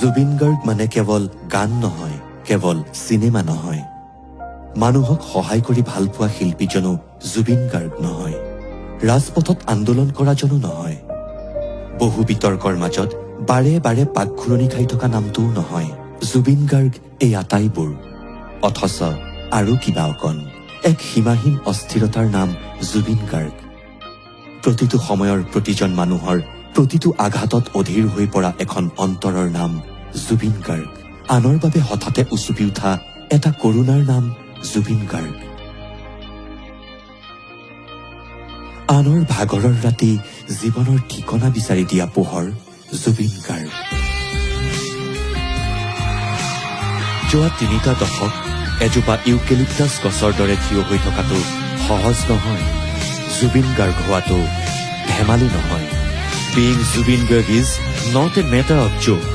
জুবিন গাৰ্গ মানে কেৱল গান নহয়, কেৱল চিনেমা নহয়। মানুহক সহায় কৰি ভাল পোৱা শিল্পীজনো জুবিন গাৰ্গ নহয়। ৰাজপথত আন্দোলন কৰাজনো নহয়। বহু বিতৰ্কৰ মাজত বাৰে বাৰে পাকঘূৰণি খাই থকা নামটোও নহয়। জুবিন গাৰ্গ এই আটাইবোৰ, অথচ আৰু কিবা অকণ, এক সীমাহীন অস্থিৰতাৰ নাম জুবিন গাৰ্গ। প্ৰতিটো সময়ৰ প্ৰতিজন মানুহৰ প্ৰতিটো আঘাতত অধীৰ হৈ পৰা এখন অন্তৰৰ নাম জুবিন গাৰ্গ। আনৰ বাবে হঠাতে উচুপি উঠা এটা কৰুণাৰ নাম জুবিন গাৰ্গ। আনৰ ভাগৰৰ ৰাতি জীৱনৰ ঠিকনা বিচাৰি দিয়া পোহৰ জুবিন গাৰ্গ। যোৱা ৩টা দশক এজোপা ইউকেলিপ্টাছ গছৰ দৰে থিয় হৈ থকাটো সহজ নহয়। জুবিন গাৰ্গ হোৱাটো ধেমালি নহয়। Being Zubin Garg is not a matter of joke.